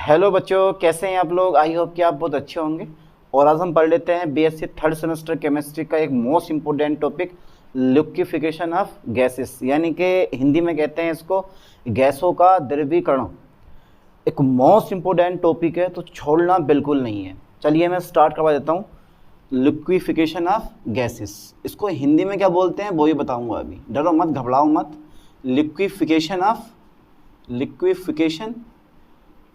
Hello बच्चों, कैसे हैं आप लोग। आई होप कि आप बहुत अच्छे होंगे। और आज हम पढ़ लेते हैं बीएससी थर्ड सेमेस्टर केमिस्ट्री का एक most important topic, liquefaction of gases, यानी कि हिंदी में कहते हैं इसको गैसों का द्रवीकरण। एक मोस्ट इम्पोर्टेंट टॉपिक है, तो छोड़ना बिल्कुल नहीं है। चलिए मैं स्टार्ट करवा देता हूँ। लिक्विफिकेशन ऑफ गैसेस, इसको हिंदी में क्या बोलते हैं वो ही बताऊँगा अभी, डरो मत, घबराओ मत। Liquefaction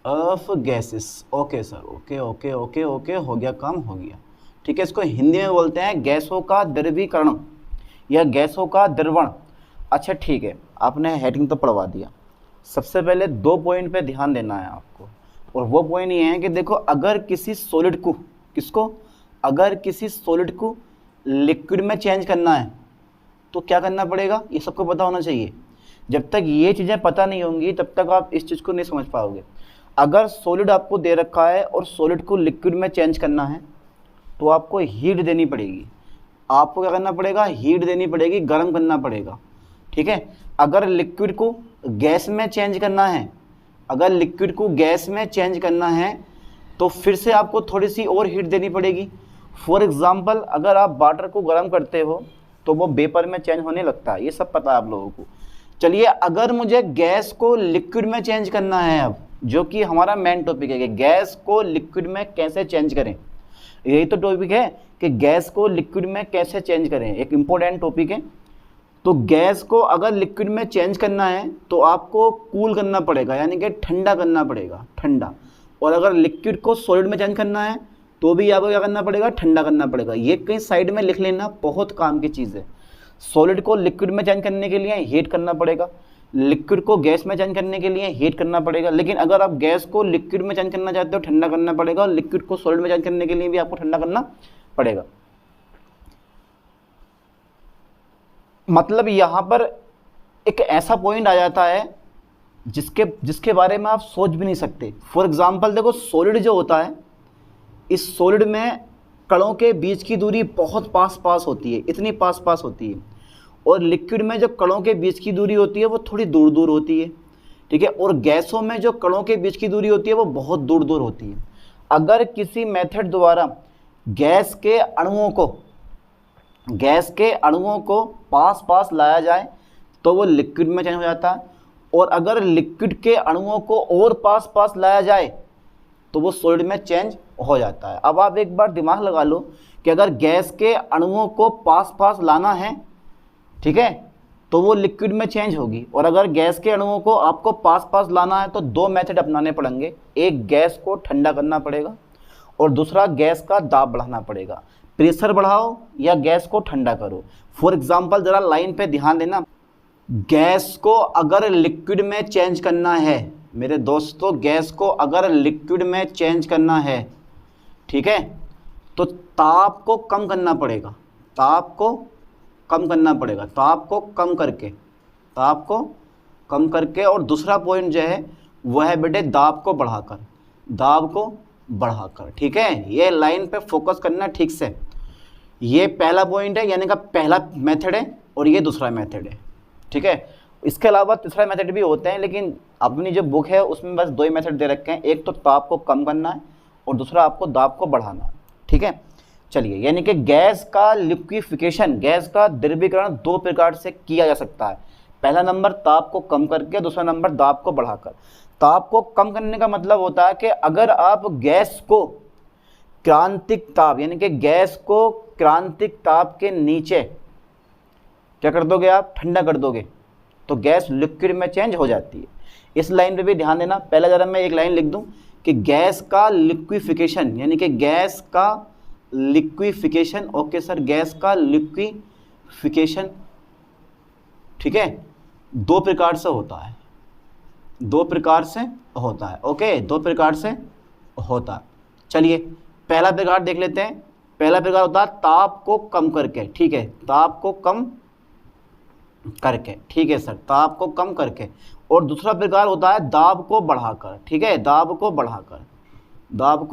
of gases. Okay sir, okay okay okay okay, हो गया, काम हो गया। ठीक है, इसको हिंदी में बोलते हैं गैसों का द्रवीकरण या गैसों का द्रवण। अच्छा ठीक है, आपने हेडिंग तो पढ़वा दिया। सबसे पहले 2 पॉइंट पे ध्यान देना है आपको, और वो पॉइंट ये है कि देखो, अगर किसी सॉलिड को लिक्विड में चेंज करना है तो क्या करना पड़ेगा, ये सबको पता होना चाहिए। जब तक ये चीज़ें पता नहीं होंगी तब तक आप इस चीज़ को नहीं समझ पाओगे। अगर सॉलिड आपको दे रखा है और सॉलिड को लिक्विड में चेंज करना है तो आपको हीट देनी पड़ेगी। आपको क्या करना पड़ेगा, हीट देनी पड़ेगी, गर्म करना पड़ेगा। ठीक है, अगर लिक्विड को गैस में चेंज करना है तो फिर से आपको थोड़ी सी और हीट देनी पड़ेगी। फॉर एग्जाम्पल, अगर आप वाटर को गर्म करते हो तो वो वेपर में चेंज होने लगता है, ये सब पता है आप लोगों को। चलिए, अगर मुझे गैस को लिक्विड में चेंज करना है, अब जो कि हमारा मेन टॉपिक है कि गैस को लिक्विड में कैसे चेंज करें, यही तो टॉपिक है कि गैस को लिक्विड में कैसे चेंज करें, एक इम्पोर्टेंट टॉपिक है। तो गैस को अगर लिक्विड में चेंज करना है तो आपको कूल करना पड़ेगा, यानी कि ठंडा करना पड़ेगा, ठंडा। और अगर लिक्विड को सॉलिड में चेंज करना है तो भी आपको क्या करना पड़ेगा, ठंडा करना पड़ेगा। ये कहीं साइड में लिख लेना, बहुत काम की चीज़ है। सॉलिड को लिक्विड में चेंज करने के लिए हीट करना पड़ेगा, लिक्विड को गैस में चेंज करने के लिए हीट करना पड़ेगा। लेकिन अगर आप गैस को लिक्विड में चेंज करना चाहते हो, ठंडा करना पड़ेगा, और लिक्विड को सॉलिड में चेंज करने के लिए भी आपको ठंडा करना पड़ेगा। मतलब यहाँ पर एक ऐसा पॉइंट आ जाता है जिसके बारे में आप सोच भी नहीं सकते। फॉर एग्जाम्पल देखो, सॉलिड जो होता है, इस सॉलिड में कणों के बीच की दूरी बहुत पास होती है, इतनी पास होती है। और लिक्विड में जो कणों के बीच की दूरी होती है वो थोड़ी दूर होती है। ठीक है, और गैसों में जो कणों के बीच की दूरी होती है वो बहुत दूर होती है। अगर किसी मेथड द्वारा गैस के अणुओं को पास लाया जाए तो वो लिक्विड में चेंज हो जाता है, और अगर लिक्विड के अणुओं को और पास लाया जाए तो वो सॉलिड में चेंज हो जाता है। अब आप एक बार दिमाग लगा लो कि अगर गैस के अणुओं को पास लाना है, ठीक है, तो वो लिक्विड में चेंज होगी। और अगर गैस के अणुओं को आपको पास लाना है तो 2 मेथड अपनाने पड़ेंगे। एक, गैस को ठंडा करना पड़ेगा, और दूसरा, गैस का दाब बढ़ाना पड़ेगा। प्रेशर बढ़ाओ या गैस को ठंडा करो। फॉर एग्जाम्पल, ज़रा लाइन पे ध्यान देना। गैस को अगर लिक्विड में चेंज करना है मेरे दोस्तों, गैस को अगर लिक्विड में चेंज करना है, ठीक है, तो ताप को कम करना पड़ेगा, ताप को कम करके। और दूसरा पॉइंट जो है वह है बेटे दाब को बढ़ाकर। ठीक है, ये लाइन पे फोकस करना ठीक से। ये पहला पॉइंट है, यानी का पहला मेथड है, और ये दूसरा मेथड है। ठीक है, इसके अलावा तीसरा मेथड भी होते हैं, लेकिन अपनी जो बुक है उसमें बस 2 ही मेथड दे रखे हैं। एक तो ताप को कम करना है और दूसरा आपको दाब को बढ़ाना है। ठीक है, चलिए, यानी कि गैस का लिक्विफिकेशन, गैस का द्रवीकरण 2 प्रकार से किया जा सकता है। पहला नंबर ताप को कम करके, दूसरा नंबर दाब को बढ़ाकर। ताप को कम करने का मतलब होता है कि अगर आप गैस को क्रांतिक ताप, यानी कि गैस को क्रांतिक ताप के नीचे क्या कर दोगे, आप ठंडा कर दोगे, तो गैस लिक्विड में चेंज हो जाती है। इस लाइन पे भी ध्यान देना। पहले जरा मैं एक लाइन लिख दूं कि गैस का लिक्विफिकेशन, यानी कि गैस का लिक्विफिकेशन, ओके सर, गैस का लिक्विफिकेशन, ठीक है, 2 प्रकार से होता है, ओके, 2 प्रकार से होता है। चलिए पहला प्रकार देख लेते हैं। पहला प्रकार होता है ताप को कम करके। ठीक है, ताप को कम करके, ठीक है सर, ताप को कम करके। और दूसरा प्रकार होता है दाब को बढ़ाकर। ठीक है, दाब को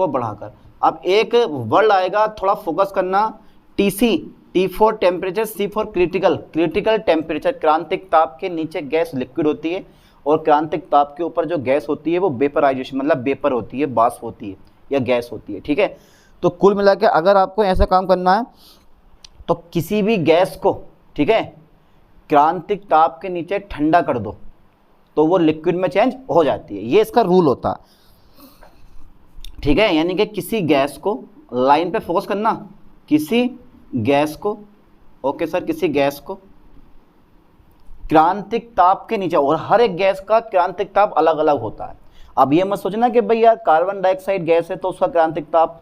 बढ़ाकर। अब एक वर्ड आएगा, थोड़ा फोकस करना, TC, T for temperature, C for critical temperature. क्रांतिक ताप के नीचे गैस लिक्विड होती है, और क्रांतिक ताप के ऊपर जो गैस होती है वो वेपराइजेशन मतलब वेपर होती है, बाष्प होती है या गैस होती है। ठीक है, तो कुल मिला के अगर आपको ऐसा काम करना है तो किसी भी गैस को, ठीक है, क्रांतिक ताप के नीचे ठंडा कर दो तो वो लिक्विड में चेंज हो जाती है। ये इसका रूल होता है। ठीक है, यानी कि किसी गैस को, लाइन पे फोकस करना, किसी गैस को, ओके सर, किसी गैस को क्रांतिक ताप के नीचे, और हर एक गैस का क्रांतिक ताप अलग अलग होता है। अब ये मत सोचना कि भाई यार कार्बन डाइऑक्साइड गैस है तो उसका क्रांतिक ताप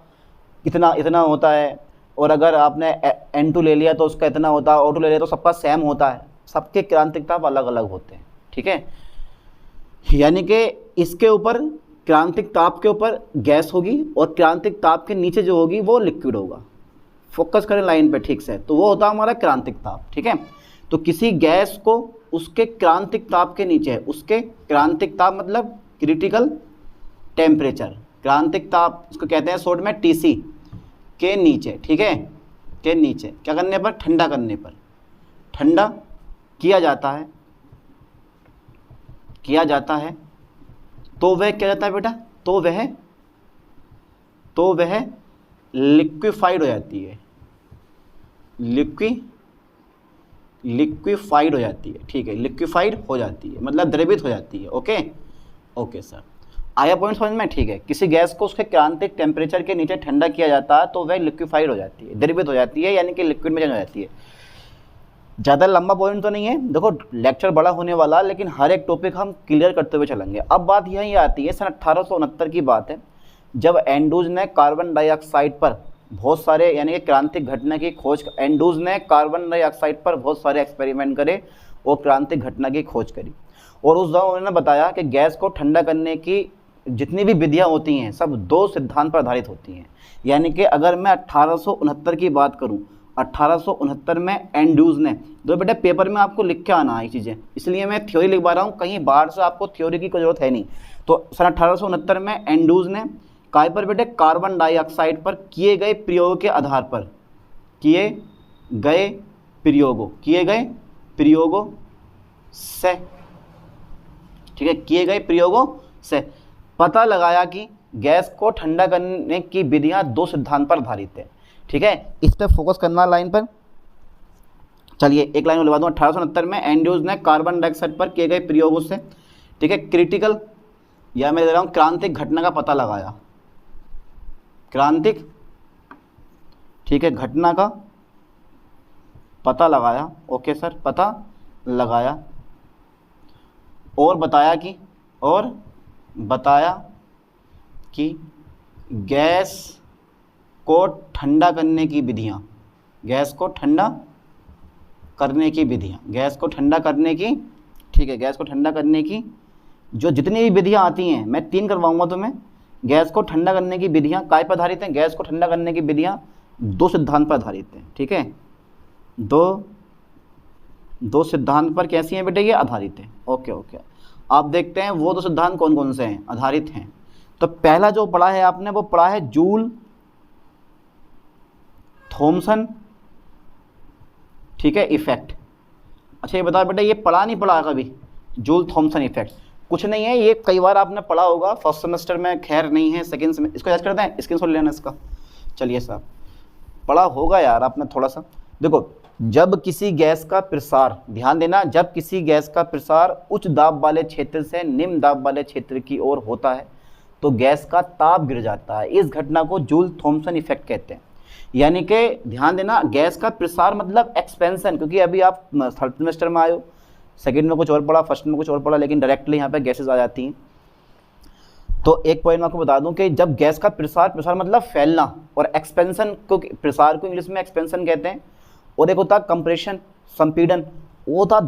इतना इतना होता है, और अगर आपने N2 ले लिया तो उसका इतना होता है, O2 ले लिया तो सबका सेम होता है। सबके क्रांतिक ताप अलग अलग होते हैं। ठीक है, यानी कि इसके ऊपर क्रांतिक ताप के ऊपर गैस होगी और क्रांतिक ताप के नीचे जो होगी वो लिक्विड होगा। फोकस करें लाइन पे ठीक से, तो वो होता है हमारा क्रांतिक ताप। ठीक है, तो किसी गैस को उसके क्रांतिक ताप के नीचे, उसके क्रांतिक ताप मतलब क्रिटिकल टेम्परेचर, क्रांतिक ताप उसको कहते हैं शॉर्ट में TC के नीचे, ठीक है, के नीचे क्या करने पर, ठंडा करने पर, ठंडा किया जाता है, किया जाता है, तो वह क्या जाता है बेटा, तो वह लिक्विफाइड हो जाती है, लिक्विफाइड हो जाती है। ठीक है, लिक्विफाइड हो जाती है मतलब द्रवित हो जाती है। ओके ओके सर, आया पॉइंट समझ में। ठीक है, किसी गैस को उसके क्रांतिक टेम्परेचर के नीचे ठंडा किया जाता है तो वह लिक्विफाइड हो जाती है, द्रवित हो जाती है, यानी कि लिक्विड में चेंज हो जाती है। ज़्यादा लंबा पॉइंट तो नहीं है, देखो लेक्चर बड़ा होने वाला, लेकिन हर एक टॉपिक हम क्लियर करते हुए चलेंगे। अब बात यही आती है, सन 1869 की बात है, जब एंड्रूज ने कार्बन डाइऑक्साइड पर बहुत सारे यानी कि क्रांतिक घटना की खोज, एंड्रूज ने कार्बन डाइऑक्साइड पर बहुत सारे एक्सपेरिमेंट करे और क्रांतिक घटना की खोज करी, और उस दौरान उन्होंने बताया कि गैस को ठंडा करने की जितनी भी विधियाँ होती हैं सब 2 सिद्धांत पर आधारित होती हैं। यानी कि अगर मैं 1869 की बात करूं, 1869 में एंड्रूज ने, तो बेटा पेपर में आपको लिख के आना है चीज़ें, इसलिए मैं थ्योरी लिखवा रहा हूँ, कहीं बाहर से आपको थ्योरी की कोई जरूरत है नहीं। तो सन 1869 में एंड्रूज ने काय पर बेटे, कार्बन डाइऑक्साइड पर किए गए प्रयोगों के आधार पर, किए गए प्रयोगों से, ठीक है, किए गए प्रयोगों से पता लगाया कि गैस को ठंडा करने की विधियां 2 सिद्धांत पर आधारित है। ठीक है, इस पर फोकस करना लाइन पर। चलिए एक लाइन में लिखवा दूं, 1869 में एंड्रूज ने कार्बन डाइऑक्साइड पर किए गए प्रयोगों से, ठीक है, क्रिटिकल या मैं दे रहा हूं क्रांतिक घटना का पता लगाया, क्रांतिक, ठीक है, घटना का पता लगाया। ओके सर, पता लगाया, और बताया कि गैस को ठंडा करने की विधियां, गैस को ठंडा करने की, ठीक है, गैस को ठंडा करने की जो जितनी भी विधियां आती हैं, मैं 3 करवाऊंगा तुम्हें। गैस को ठंडा करने की विधियां काय पर आधारित हैं, गैस को ठंडा करने की विधियां 2 सिद्धांत पर आधारित हैं। ठीक है, दो सिद्धांत पर कैसी हैं बेटे, ये आधारित है। ओके ओके, आप देखते हैं वो 2 सिद्धांत कौन कौन से हैं, आधारित हैं। तो पहला जो पढ़ा है आपने वो पढ़ा है जूल थॉमसन, ठीक है, इफेक्ट। अच्छा ये बताओ बेटा, ये पढ़ा नहीं पढ़ा कभी, जूल थॉमसन इफेक्ट? कुछ नहीं है, ये कई बार आपने पढ़ा होगा, फर्स्ट सेमेस्टर में, खैर नहीं है, सेकंड सेमेस्टर, इसको याद करते हैं, स्क्रीनशॉट लेना इसका। चलिए साहब, पढ़ा होगा यार आपने थोड़ा सा। देखो, जब किसी गैस का प्रसार, ध्यान देना, जब किसी गैस का प्रसार उच्च दाब वाले क्षेत्र से निम्न दाब वाले क्षेत्र की ओर होता है तो गैस का ताप गिर जाता है। इस घटना को जूल थॉमसन इफेक्ट कहते हैं। यानी कि ध्यान देना, गैस का प्रसार मतलब एक्सपेंशन, क्योंकि अभी आप थर्ड सेमेस्टर में आए हो, सेकंड में कुछ और पढ़ा, फर्स्ट में कुछ और पढ़ा, लेकिन डायरेक्टली यहाँ पे गैसेज आ जाती हैं। तो एक पॉइंट मैं आपको बता दूं कि जब गैस का प्रसार मतलब फैलना, और एक्सपेंशन को, प्रसार को इंग्लिश में एक्सपेंशन कहते हैं, और एक होता है कंप्रेशन, संपीड़न, वो होता है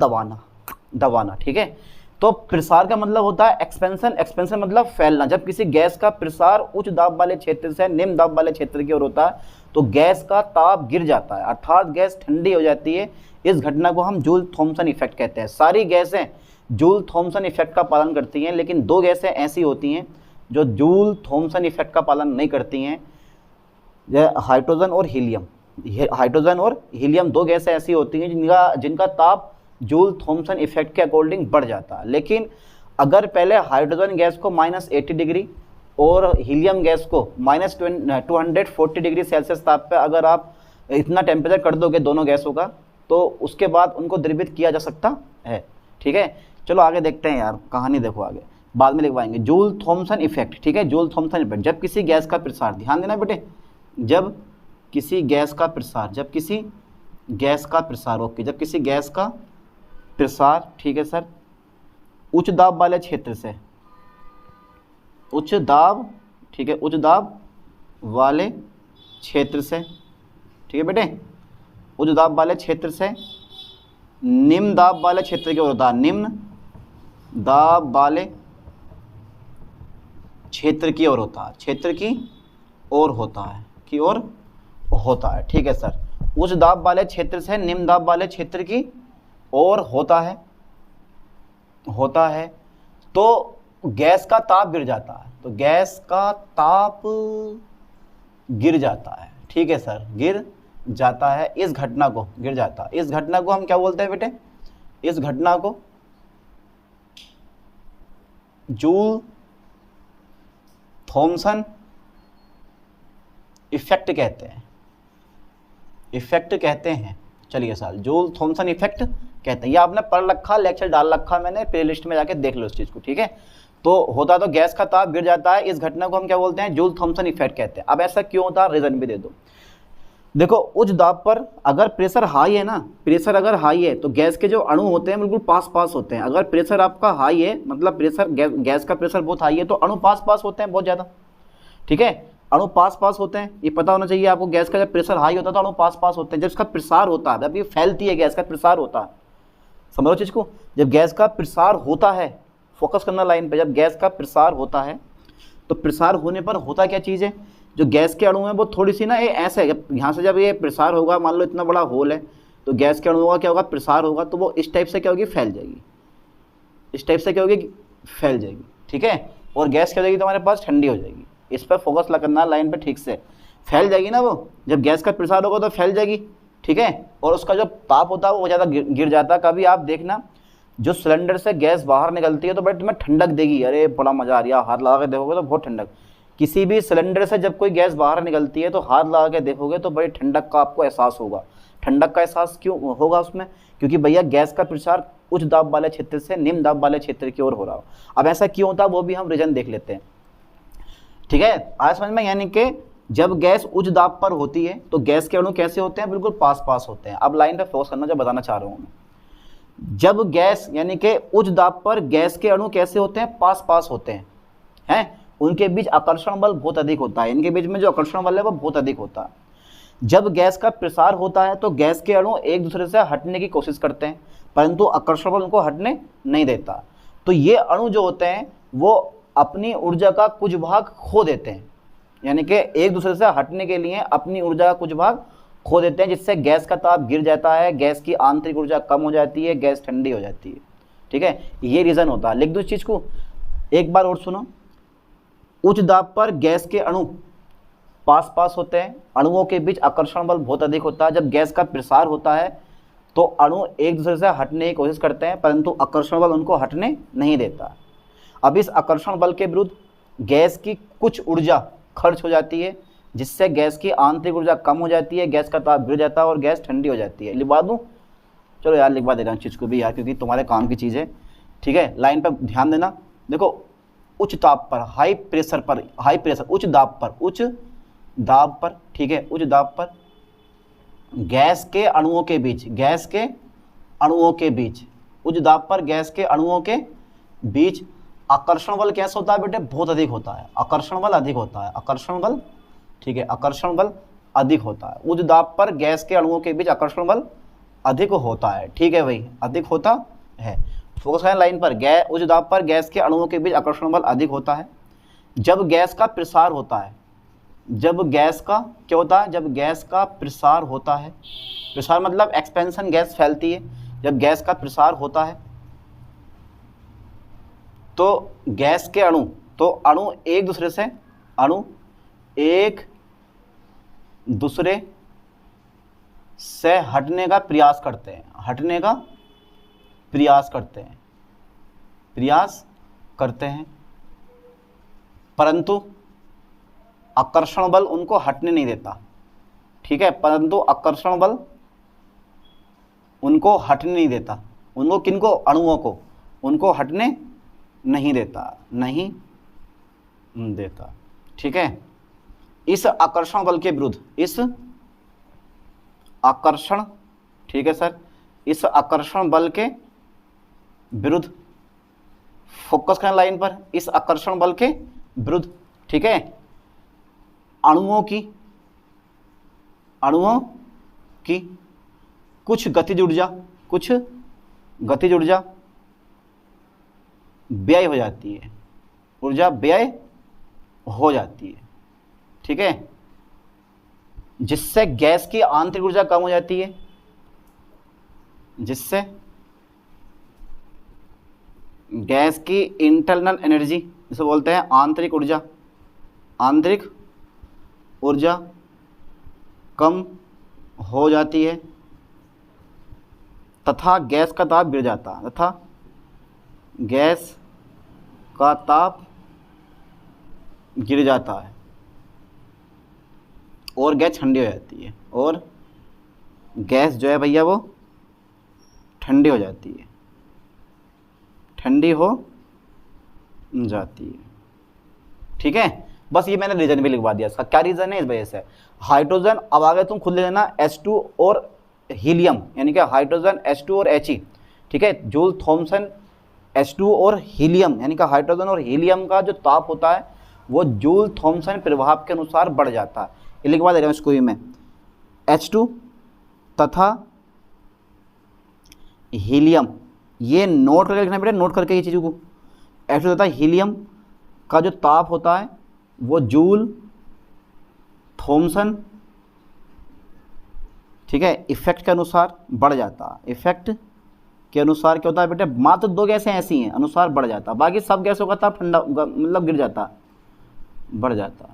दबाना। ठीक है, तो प्रसार का मतलब होता है एक्सपेंशन मतलब फैलना। जब किसी गैस का प्रसार उच्च दाब वाले क्षेत्र से निम्न दाब वाले क्षेत्र की ओर होता है तो गैस का ताप गिर जाता है, अर्थात गैस ठंडी हो जाती है। इस घटना को हम जूल थॉमसन इफेक्ट कहते हैं। सारी गैसें जूल थॉमसन इफेक्ट का पालन करती हैं, लेकिन 2 गैसें ऐसी होती हैं जो जूल थॉमसन इफेक्ट का पालन नहीं करती हैं, हाइड्रोजन और हीलियम। हाइड्रोजन और हीलियम 2 गैसें ऐसी होती हैं जिनका ताप जूल थॉमसन इफेक्ट के अकॉर्डिंग बढ़ जाता है। लेकिन अगर पहले हाइड्रोजन गैस को -80 डिग्री और हीलियम गैस को -240 डिग्री सेल्सियस ताप पे अगर आप इतना टेम्परेचर कर दोगे दोनों गैसों का, तो उसके बाद उनको द्रवित किया जा सकता है। ठीक है, चलो आगे देखते हैं यार, कहानी देखो आगे, बाद में लिखवाएंगे। जूल थॉमसन इफेक्ट, ठीक है, जूल थॉमसन इफेक्ट। जब किसी गैस का प्रसार, ध्यान देना बेटे, जब किसी गैस का प्रसार, जब किसी गैस का प्रसार, ओके, जब किसी गैस का प्रसार, ठीक है सर, उच्च दाब वाले क्षेत्र से, उच्च दाब, ठीक है, उच्च दाब वाले क्षेत्र से, ठीक है बेटे, उच्च दाब वाले क्षेत्र से निम्न दाब वाले क्षेत्र की ओर होता है, निम्न दाब वाले क्षेत्र की ओर होता है, क्षेत्र की ओर होता है, की ओर होता है। ठीक है सर, उच्च दाब वाले क्षेत्र से निम्न दाब वाले क्षेत्र की ओर होता है, होता है, तो गैस का ताप गिर जाता है, तो गैस का ताप गिर जाता है। ठीक है सर, गिर जाता है, इस घटना को गिर जाता है, इस घटना को हम क्या बोलते हैं बेटे, इस घटना को जूल थॉमसन इफेक्ट कहते हैं, इफेक्ट कहते हैं। चलिए सर, जूल थॉमसन इफेक्ट कहते हैं, ये आपने पढ़ रखा, लेक्चर डाल रखा मैंने, प्लेलिस्ट में जाके देख लो इस चीज को। ठीक है, तो होता तो गैस का ताप गिर जाता है, इस घटना को हम क्या बोलते हैं, जूल थॉमसन इफेक्ट कहते हैं। अब ऐसा क्यों होता है, रीजन भी दे दो। देखो, उच्च दाब पर अगर प्रेशर हाई है ना, प्रेशर अगर हाई है तो गैस के जो अणु होते हैं बिल्कुल पास पास होते हैं। अगर प्रेशर आपका हाई है, मतलब प्रेशर गैस का प्रेशर बहुत हाई है, तो अणु पास पास होते हैं बहुत ज़्यादा। ठीक है, अणु पास पास होते हैं, ये पता होना चाहिए आपको। गैस का जब प्रेशर हाई होता है तो अणु पास पास होते हैं। जब इसका प्रसार होता है, जब ये फैलती है, गैस का प्रसार होता है, समझो चीज़ को, जब गैस का प्रसार होता है, फोकस करना लाइन पे, जब गैस का प्रसार होता है तो प्रसार होने पर होता क्या चीज़ है, जो गैस के अणु है वो थोड़ी सी ना, ये ऐसे है, यहाँ से जब ये प्रसार होगा, मान लो इतना बड़ा होल है, तो गैस के अणुओं का क्या होगा, प्रसार होगा, तो वो इस टाइप से क्या होगी, फैल जाएगी, इस टाइप से क्या होगी, फैल जाएगी। ठीक है, और गैस क्या हो जाएगी, तुम्हारे पास ठंडी हो जाएगी। इस पर फोकस लगना लाइन पे, ठीक से फैल जाएगी ना वो, जब गैस का प्रसार होगा तो फैल जाएगी। ठीक है, और उसका जो ताप होता है वो ज़्यादा गिर जाता है। कभी आप देखना, जो सिलेंडर से गैस बाहर निकलती है तो बड़ी तुम्हें ठंडक देगी, अरे बड़ा मजा आ रहा है, हाथ लगा के देखोगे तो बहुत ठंडक। किसी भी सिलेंडर से जब कोई गैस बाहर निकलती है तो हाथ लगा के देखोगे तो बड़ी ठंडक का आपको एहसास होगा। ठंडक का एहसास क्यों होगा उसमें, क्योंकि भैया गैस का प्रसार उच्च दाब वाले क्षेत्र से निम्न दाब वाले क्षेत्र की ओर हो रहा हो। अब ऐसा क्यों होता है वो भी हम रीजन देख लेते हैं। ठीक है, आज समझ में, यानी कि जब गैस उच्च दाब पर होती है तो गैस के अणु कैसे होते हैं, बिल्कुल पास पास होते हैं। अब लाइन पे फोकस करना, जो बताना चाह रहा हूँ मैं, जब गैस यानी कि उच्च दाब पर गैस के अणु कैसे होते हैं, पास पास होते हैं, उनके बीच आकर्षण बल बहुत अधिक होता है, इनके बीच में जो आकर्षण बल है वो बहुत अधिक होता है। जब गैस का प्रसार होता है तो गैस के अणु एक दूसरे से हटने की कोशिश करते हैं, परंतु आकर्षण बल उनको हटने नहीं देता। तो ये अणु जो होते हैं वो अपनी ऊर्जा का कुछ भाग खो देते हैं, यानी कि एक दूसरे से हटने के लिए अपनी ऊर्जा का कुछ भाग खो देते हैं, जिससे गैस का ताप गिर जाता है, गैस की आंतरिक ऊर्जा कम हो जाती है, गैस ठंडी हो जाती है। ठीक है, ये रीज़न होता है। लिख दो इस चीज़ को, एक बार और सुनो। उच्च दाब पर गैस के अणु पास पास होते हैं, अणुओं के बीच आकर्षण बल बहुत अधिक होता है। जब गैस का प्रसार होता है तो अणु एक दूसरे से हटने की कोशिश करते हैं, परंतु आकर्षण बल उनको हटने नहीं देता। अब इस आकर्षण बल के विरुद्ध गैस की कुछ ऊर्जा खर्च हो जाती है, जिससे गैस की आंतरिक ऊर्जा कम हो जाती है, गैस का ताप गिर जाता है और गैस ठंडी हो जाती है। लिखवा दूँ, चलो यार लिखवा दे रहा हूँ चीज़ को भी यार, क्योंकि तुम्हारे काम की चीज़ है। ठीक है, लाइन पर ध्यान देना। देखो, उच्च ताप पर, हाई प्रेशर पर, हाई प्रेशर, उच्च दाब पर, उच्च दाब पर, ठीक है, उच्च दाब पर गैस के अणुओं के बीच, गैस के अणुओं के बीच, उच्च दाब पर गैस के अणुओं के बीच आकर्षण बल कैसा होता है बेटे, बहुत अधिक होता है, आकर्षण बल अधिक होता है, आकर्षण बल, ठीक है, आकर्षण बल अधिक होता है। उच्च दाब पर गैस के अणुओं के बीच आकर्षण बल अधिक होता है। ठीक है भाई, अधिक होता है। फोकस करें लाइन पर, उच्च दाब पर गैस के अणुओं के बीच आकर्षण बल अधिक होता है। जब गैस का प्रसार होता है, जब गैस का क्या होता है, जब गैस का प्रसार होता है, प्रसार मतलब एक्सपेंशन, गैस फैलती है। जब गैस का प्रसार होता है तो गैस के अणु, तो अणु एक दूसरे से, अणु एक दूसरे से हटने का प्रयास करते हैं, हटने का प्रयास करते हैं, प्रयास करते हैं, परंतु आकर्षण बल उनको हटने नहीं देता। ठीक है, परंतु आकर्षण बल उनको हटने नहीं देता। उनको किनको? अणुओं को, उनको हटने नहीं देता, नहीं देता। ठीक है, इस आकर्षण बल के विरुद्ध, इस आकर्षण, ठीक है सर, इस आकर्षण बल के विरुद्ध फोकस करना लाइन पर, इस आकर्षण बल के विरुद्ध, ठीक है, अणुओं की कुछ गतिज ऊर्जा व्यय हो जाती है, ऊर्जा व्यय हो जाती है। ठीक है, जिससे गैस की आंतरिक ऊर्जा कम हो जाती है, जिससे गैस की इंटरनल एनर्जी, जिसे बोलते हैं आंतरिक ऊर्जा कम हो जाती है तथा गैस का ताप गिर जाता है, और गैस ठंडी हो जाती है, और गैस जो है भैया वो ठंडी हो जाती है, ठीक है। बस ये मैंने रीजन भी लिखवा दिया इसका। क्या रीजन है? इस वजह से हाइड्रोजन, अब आगे तुम खुद ले लेना, H2 और हीलियम, यानी कि हाइड्रोजन H2 और He, ठीक है, जूल थॉमसन H2 और हीलियम, यानी कि हाइड्रोजन और हीलियम का जो ताप होता है वो जूल थॉमसन प्रभाव के अनुसार बढ़ जाता है। ये लिखवा दे रहा हूँ इसको ही मैं, H2 तथा हीलियम, ये नोट करके लिखना बेटा, नोट करके ये चीज़ों को। H2 तथा हीलियम का जो ताप होता है वो जूल थॉमसन, ठीक है, इफेक्ट के अनुसार बढ़ जाता है। इफेक्ट के अनुसार क्या होता है बेटे? मात्र दो गैसें ऐसी हैं अनुसार बढ़ जाता, बाकी सब गैसों का ताप ठंडा मतलब गिर जाता, बढ़ जाता।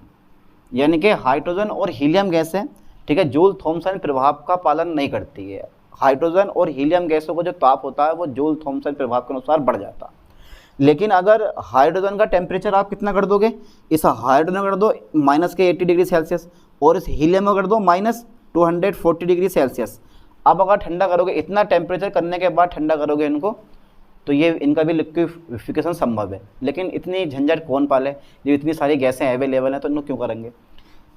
यानी कि हाइड्रोजन और हीलियम गैस है, ठीक है, जूल थॉमसन प्रभाव का पालन नहीं करती है। हाइड्रोजन और हीलियम गैसों का जो ताप होता है वो जूल थॉमसन प्रभाव के अनुसार बढ़ जाता। लेकिन अगर हाइड्रोजन का टेम्परेचर आप कितना कर दोगे, इस हाइड्रोजन कर दो -80 डिग्री सेल्सियस और इस हीलियम में कर दो -240 डिग्री सेल्सियस। अब अगर ठंडा करोगे, इतना टेम्परेचर करने के बाद ठंडा करोगे इनको, तो ये इनका भी लिक्विफिकेशन संभव है। लेकिन इतनी झंझट कौन पाले, जब इतनी सारी गैसें अवेलेबल हैं तो इनको क्यों करेंगे?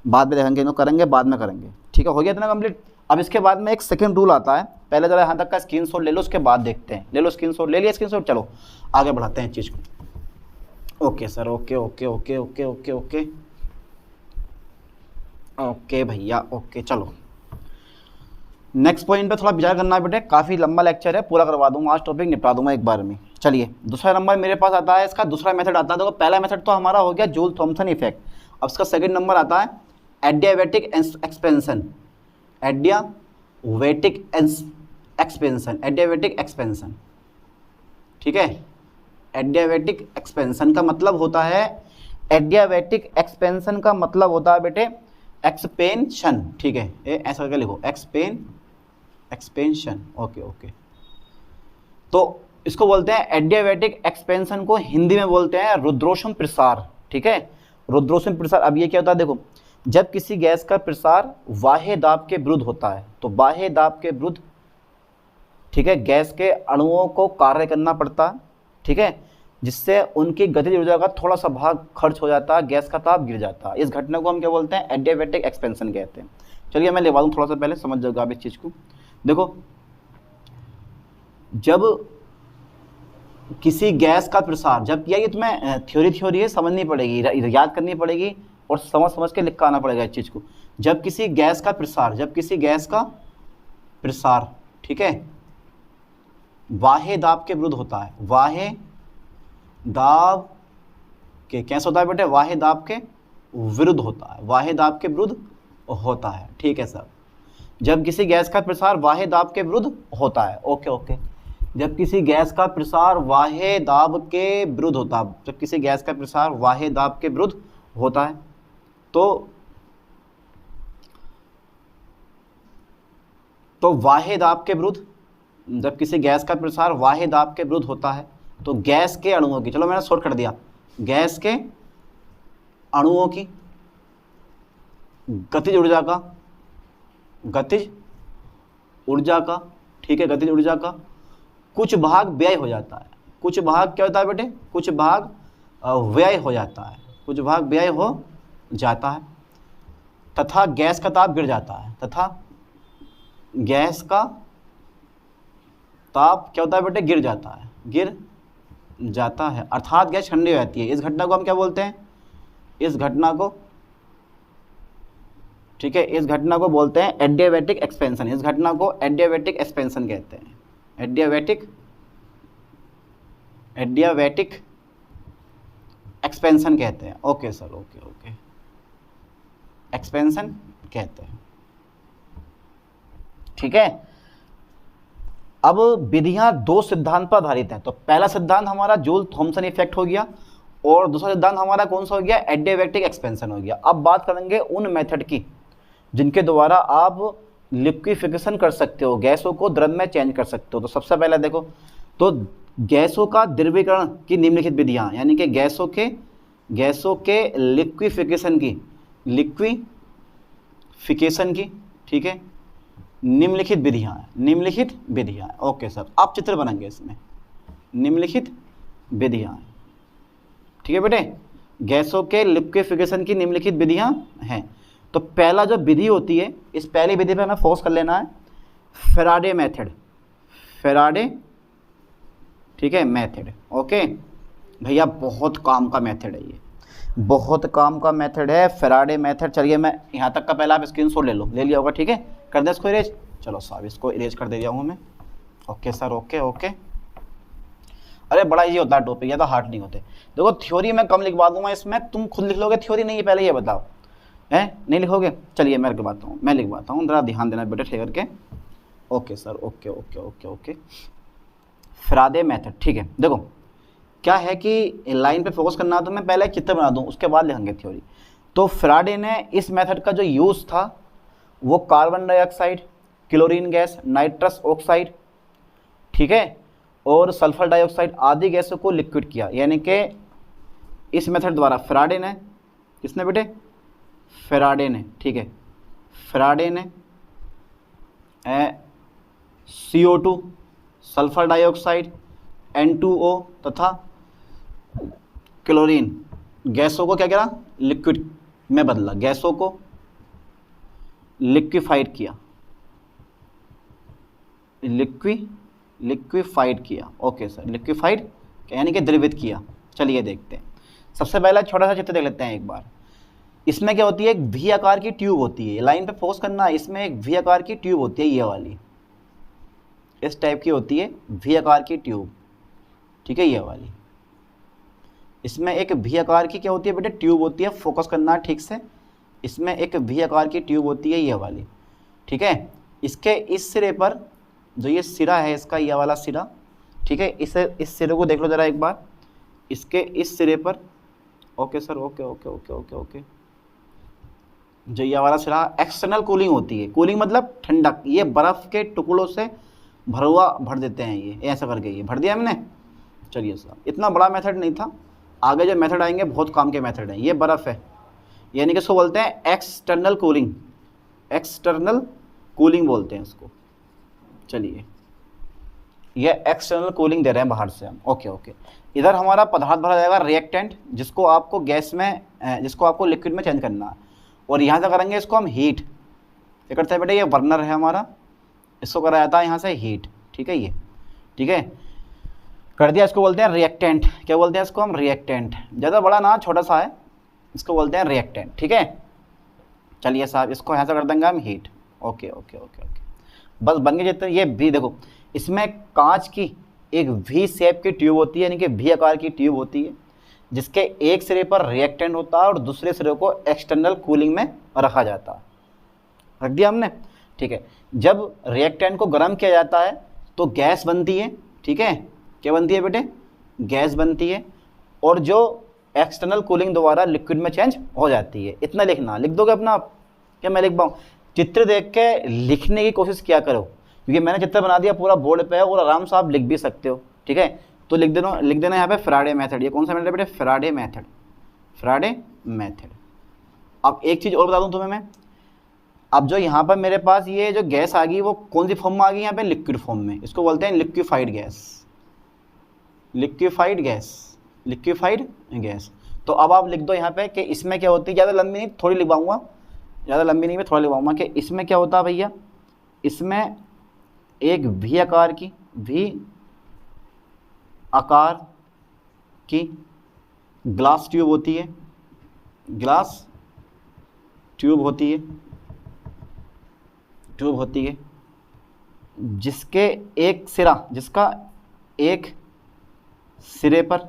बाद में देखेंगे, इनको करेंगे, बाद में करेंगे। ठीक है, हो गया इतना कंप्लीट। अब इसके बाद में एक सेकंड रूल आता है, पहले जरा यहाँ तक का स्क्रीनशॉट ले लो, उसके बाद देखते हैं। ले लो स्क्रीनशॉट, ले लिया स्क्रीनशॉट, चलो आगे बढ़ाते हैं चीज़ को। ओके सर, ओके भैया, ओके। चलो नेक्स्ट पॉइंट पे थोड़ा विचार करना है बेटे, काफ़ी लंबा लेक्चर है, पूरा करवा दूंगा आज, टॉपिक निपटा दूंगा एक बार में। चलिए दूसरा नंबर मेरे पास आता है, इसका दूसरा मेथड आता है। देखो पहला मेथड तो हमारा हो गया जूल थॉमसन इफेक्ट। अब इसका सेकंड नंबर आता है एडियाबैटिक एक्सपेंशन, एडियाबैटिक एक्सपेंशन, ठीक है। एडियाबैटिक एक्सपेंशन का मतलब होता है, एडियाबैटिक एक्सपेंशन का मतलब होता है बेटे एक्सपेंशन, ठीक है, ऐसा करके लिखो, एक्सपेंशन, ओके। तो इसको बोलते हैं एडियाबैटिक एक्सपेंशन को हिंदी में बोलते हैं रुद्रोष्म प्रसार, ठीक है, रुद्रोष्म प्रसार। अब ये क्या होता है देखो, जब किसी गैस का प्रसार बाह्य दाब के विरुद्ध होता है, तो बाह्य दाब के विरुद्ध, ठीक है, गैस के अणुओं को कार्य करना पड़ता है, ठीक है, जिससे उनकी गतिज ऊर्जा का थोड़ा सा भाग खर्च हो जाता है, गैस का ताप गिर जाता है। इस घटना को हम क्या बोलते हैं? एडियाबैटिक एक्सपेंशन कहते हैं। चलिए मैं लिखवा दूँ थोड़ा सा, पहले समझ जाओगे आप इस चीज़ को। देखो जब किसी गैस का प्रसार, जब ये तुम्हें थ्योरी है, समझनी पड़ेगी, याद करनी पड़ेगी और समझ के लिख के आना पड़ेगा इस चीज़ को। जब किसी गैस का प्रसार, ठीक है, बाह्य दाब के विरुद्ध होता है, बाह्य दाब के कैसे होता है बेटे? बाह्य दाब के विरुद्ध होता है, बाह्य दाब के विरुद्ध होता है, ठीक है सर। जब किसी गैस का प्रसार बाह्य दाब के विरुद्ध होता है, ओके, जब किसी गैस का प्रसार बाह्य दाब के विरुद्ध होता है, जब किसी गैस का प्रसार बाह्य दाब के विरुद्ध होता है, तो बाह्य दाब के विरुद्ध, जब किसी गैस का प्रसार बाह्य दाब के विरुद्ध होता है तो गैस के अणुओं की, चलो मैंने शॉर्ट कर दिया, गैस के अणुओं की गतिज ऊर्जा का, गतिज ऊर्जा का, ठीक है, गतिज ऊर्जा का कुछ भाग व्यय हो जाता है। कुछ भाग क्या होता है बेटे, कुछ भाग व्यय हो जाता है, कुछ भाग व्यय हो जाता है, तथा गैस का ताप गिर जाता है, तथा गैस का ताप क्या होता है बेटे, गिर जाता है, गिर जाता है, अर्थात गैस ठंडी हो जाती है। इस घटना को हम क्या बोलते हैं, इस घटना को, ठीक है, इस घटना को बोलते हैं एडियाबैटिक एक्सपेंशन। इस घटना को एडियाबैटिक एक्सपेंशन कहते हैं, एडियाबैटिक एक्सपेंशन कहते हैं। Okay sir, okay okay, expansion कहते हैं, ठीक है। अब विधियां दो सिद्धांत पर आधारित हैं। तो पहला सिद्धांत हमारा जूल थॉमसन इफेक्ट हो गया और दूसरा सिद्धांत हमारा कौन सा हो गया, एडियाबैटिक एक्सपेंशन हो गया। अब बात करेंगे उन मेथड की जिनके द्वारा आप लिक्विफिकेशन कर सकते हो, गैसों को द्रव में चेंज कर सकते हो। तो सबसे पहले देखो, तो गैसों का द्रवीकरण की निम्नलिखित विधियां, यानी कि गैसों के लिक्विफिकेशन की, ठीक है, निम्नलिखित विधियां हैं, निम्नलिखित विधियां हैं। ओके सर, आप चित्र बनाएंगे इसमें, निम्नलिखित विधियां हैं, ठीक है बेटे, गैसों के लिक्विफिकेशन की निम्नलिखित विधियां हैं। तो पहला जो विधि होती है, इस पहली विधि पे हमें फोकस कर लेना है, फेराडे मेथड, फेराडे, ठीक है, मेथड। ओके भैया, बहुत काम का मेथड है ये, बहुत काम का मेथड है फेराडे मेथड। चलिए मैं यहाँ तक का पहला आप स्क्रीनशॉट ले लो, ले लिया होगा, ठीक है, कर दे इसको इरेज। चलो साहब, इसको इरेज कर दे दिया हूँ मैं। Okay sir, okay okay. अरे बड़ा इजी होता है टॉपिक, या तो हार्ड नहीं होते। देखो थ्योरी मैं कम लिखवा दूंगा इसमें, तुम खुद लिख लोगे थ्योरी, नहीं है पहले ये बताओ, है नहीं लिखोगे? चलिए मैं लिखवाता हूँ, मैं लिखवाता हूँ, ज़रा ध्यान देना बेटे ठहर के। Okay sir, okay okay okay okay, Faraday method, ठीक है। देखो क्या है कि लाइन पे फोकस करना, तो मैं पहले चित्र बना दूँ, उसके बाद लिखेंगे थ्योरी। तो फेराडे ने इस मेथड का जो यूज़ था वो carbon dioxide, chlorine gas, nitrous oxide, ठीक है, और सल्फर डाइऑक्साइड आदि गैसों को लिक्विड किया। यानी कि इस मेथड द्वारा फेराडे ने, किसने बेटे, फेराडे ने, ठीक है, फेराडे ने CO2, सल्फर डाइऑक्साइड, N2O तथा क्लोरीन गैसों को क्या करा, लिक्विड में बदला, गैसों को लिक्विफाइड किया, लिक्विफाइड किया। ओके सर, लिक्विफाइड यानी कि द्रवित किया। चलिए देखते हैं, सबसे पहला छोटा सा चित्र देख लेते हैं एक बार। इसमें क्या होती है, एक वी आकार की ट्यूब होती है, लाइन पे फोकस करना है, इसमें एक वी आकार की ट्यूब होती है, ये वाली इस टाइप की होती है वी आकार की ट्यूब, ठीक है, ये वाली। इसमें एक वी आकार की क्या होती है बेटे, ट्यूब होती है, फोकस करना है ठीक से। इसमें एक वी आकार की ट्यूब होती है, ये वाली, ठीक है। इसके इस सिरे पर जो ये सिरा है इसका, ये वाला सिरा, ठीक है, इस सिरे को देख लो ज़रा एक बार, इसके इस सिरे पर, okay sir, okay okay okay okay okay, जो ये वाला सिरा एक्सटर्नल कूलिंग होती है, कूलिंग मतलब ठंडक, ये बर्फ़ के टुकड़ों से भर देते हैं, ये ऐसा करके ये भर दिया हमने। चलिए सर, इतना बड़ा मेथड नहीं था, आगे जो मेथड आएंगे बहुत काम के मेथड हैं। ये बर्फ़ है, यानी कि इसको बोलते हैं एक्सटर्नल कूलिंग, एक्सटर्नल कूलिंग बोलते हैं इसको। चलिए ये एक्सटर्नल कूलिंग दे रहे हैं बाहर से हम। ओके ओके, इधर हमारा पदार्थ भरा जाएगा रिएक्टेंट, जिसको आपको गैस में, जिसको आपको लिक्विड में चेंज करना है, और यहाँ से करेंगे इसको हम हीट। क्या करते हैं बेटे, ये बर्नर है हमारा, इसको करा जाता है यहाँ से हीट, ठीक है, ये ठीक है, कर दिया। इसको बोलते हैं रिएक्टेंट, क्या बोलते हैं इसको हम, रिएक्टेंट। ज़्यादा बड़ा ना, छोटा सा है, इसको बोलते हैं रिएक्टेंट, ठीक है। चलिए साहब, इसको यहाँ से कर देंगे हम heat. Okay okay okay okay, बस बन गए जितने। ये भी देखो, इसमें कांच की एक वी शेप की ट्यूब होती है, यानी कि वी आकार की ट्यूब होती है, जिसके एक सिरे पर रिएक्टेंट होता है और दूसरे सिरे को एक्सटर्नल कूलिंग में रखा जाता है। रख दिया हमने, ठीक है। जब रिएक्टेंट को गर्म किया जाता है तो गैस बनती है, ठीक है, क्या बनती है बेटे, गैस बनती है, और जो एक्सटर्नल कूलिंग द्वारा लिक्विड में चेंज हो जाती है। इतना लिखना, लिख दोगे अपना आप, क्या मैं लिख पाऊँ? चित्र देख के लिखने की कोशिश किया करो, क्योंकि मैंने चित्र बना दिया पूरा बोर्ड पे और आराम से आप लिख भी सकते हो, ठीक है। तो लिख देना यहाँ पे फैराडे मेथड। ये कौन सा मेथड है बेटे? Faraday method, Faraday method. अब एक चीज़ और बता दूँ तुम्हें मैं, अब जो यहाँ पर मेरे पास ये जो गैस आ गई वो कौन सी फॉर्म में आ गई? यहाँ पे लिक्विड फॉर्म में। इसको बोलते हैं liquefied gas, liquefied gas, liquefied gas. तो अब आप लिख दो यहाँ पे कि इसमें क्या होती है, ज़्यादा लंबी नहीं, थोड़ी लिखवाऊंगा, ज़्यादा लंबी नहीं, मैं थोड़ा लिखवाऊंगा कि इसमें क्या होता है भैया। इसमें एक वी आकार की, वी आकार की ग्लास ट्यूब होती है, ग्लास ट्यूब होती है, ट्यूब होती है, जिसके एक सिरा, जिसका एक सिरे पर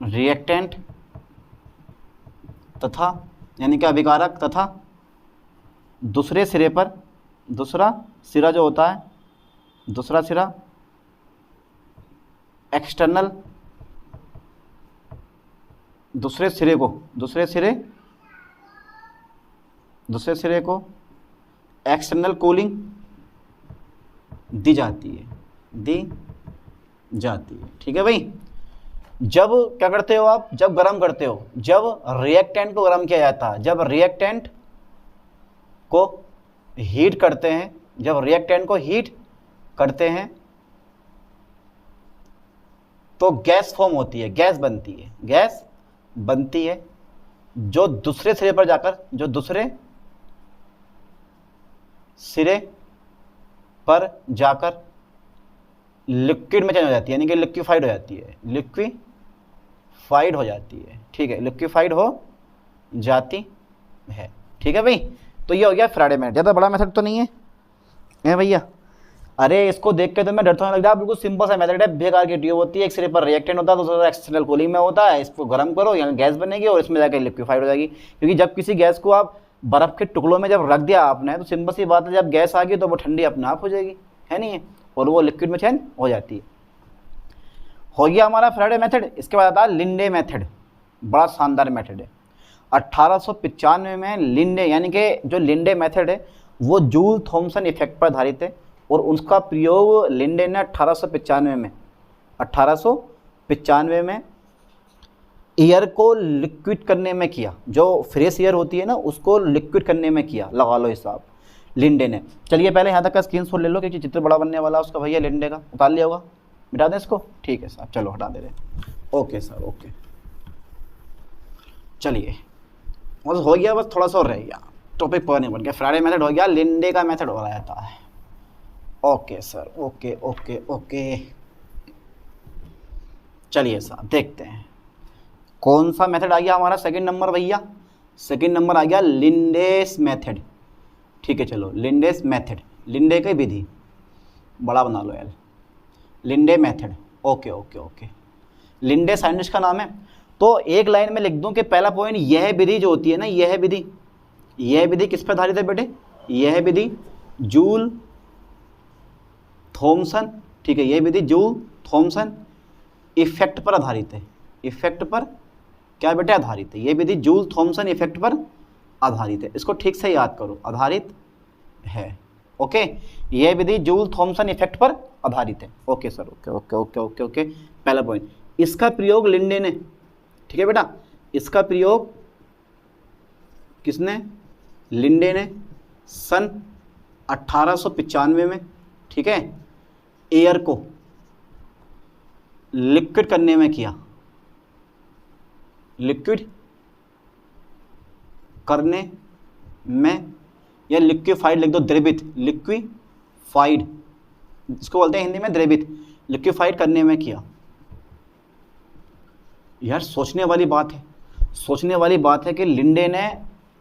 रिएक्टेंट तथा यानी कि अभिकारक तथा दूसरे सिरे पर, दूसरा सिरा जो होता है, दूसरा सिरा एक्सटर्नल, दूसरे सिरे को, दूसरे सिरे को एक्सटर्नल कूलिंग दी जाती है, दी जाती है। ठीक है भाई। जब क्या करते हो आप? जब गर्म करते हो, जब रिएक्टेंट को गर्म किया जाता है, जब रिएक्टेंट को हीट करते हैं, जब रिएक्टेंट को हीट करते हैं तो गैस फॉर्म होती है, गैस बनती है, गैस बनती है जो दूसरे सिरे पर जाकर, जो दूसरे सिरे पर जाकर लिक्विड में चेंज हो जाती है, यानी कि लिक्विफाइड हो जाती है, लिक्विफाइड हो जाती है। ठीक है, लिक्विफाइड हो जाती है। ठीक है भाई। तो ये हो गया फैराडे मेथड। ज़्यादा बड़ा मेथड तो नहीं है भैया। अरे इसको देख के तो मैं डरता लग रहा है, बिल्कुल सिंपल सा मेथड है। बेकार की ट्यूब होती है, एक सिरे पर रिएक्टेंट होता है, दूसरा एक्सटर्नल कूलिंग में होता है, इसको गर्म करो, यहाँ गैस बनेगी और इसमें जाकर लिक्विफाइड हो जाएगी। क्योंकि जब किसी गैस को आप बर्फ़ के टुकड़ों में जब रख दिया आपने, तो सिंपल सी बात है, जब गैस आ गई तो वो ठंडी अपने आप हो जाएगी, है नहीं है, और वो लिक्विड में चेंज हो जाती है। हो गया हमारा फैराडे मेथड। इसके बाद आता है लिंडे मेथड। बड़ा शानदार मेथड है। 1895 में लिंडे, यानी कि जो लिंडे मेथड है वो जूल थॉमसन इफेक्ट पर आधारित है, और उसका प्रयोग लिंडे ने 1895 में एयर को लिक्विड करने में किया। जो फ्रेश एयर होती है ना, उसको लिक्विड करने में किया, लगा लो हिसाब, लिंडे ने। चलिए पहले यहाँ तक का स्क्रीनशॉट ले लो, क्योंकि चित्र बड़ा बनने वाला है उसका भैया, लिंडे का उतार लिया होगा, मिटा दें इसको। ठीक है साहब, चलो हटा दे रहे। Okay sir, okay. चलिए बस हो गया, बस थोड़ा सा और रह गया, टॉपिक पर नहीं बन गया। फैराडे मेथड हो गया, लिंडे का मेथड हो रहा जाता है। Okay sir, okay okay okay. चलिए साहब देखते हैं कौन सा मेथड आ गया हमारा। सेकंड नंबर भैया, सेकंड नंबर आ गया लिंडेस मेथड। ठीक है, चलो लिंडेस मेथड, लिंडे की विधि, बड़ा बना लो यार, Linde method. Okay okay okay. Linde scientist का नाम है। तो एक लाइन में लिख दूं कि पहला पॉइंट, यह विधि जो होती है ना, यह विधि, यह विधि किस पर आधारित है बेटे? यह विधि जूल थॉमसन, ठीक है, यह विधि जूल थॉमसन इफेक्ट पर आधारित है। इफेक्ट पर क्या बेटे? आधारित है। यह विधि जूल थॉमसन इफेक्ट पर आधारित है। इसको ठीक से याद करो, आधारित है। ओके, यह विधि जूल थॉमसन इफेक्ट पर आधारित है। Okay sir, okay okay okay okay okay. पहला पॉइंट, इसका प्रयोग लिंडे ने, ठीक है बेटा, इसका प्रयोग किसने? लिंडे ने सन 1895 में, ठीक है, एयर को लिक्विड करने में किया। लिक्विड करने में, या लिक्विफाइड लिख दो, द्रवित, लिक्विफाइड, इसको बोलते हैं हिंदी में द्रवित, लिक्विफाइड करने में किया। यार सोचने वाली बात है, सोचने वाली बात है कि लिंडे ने,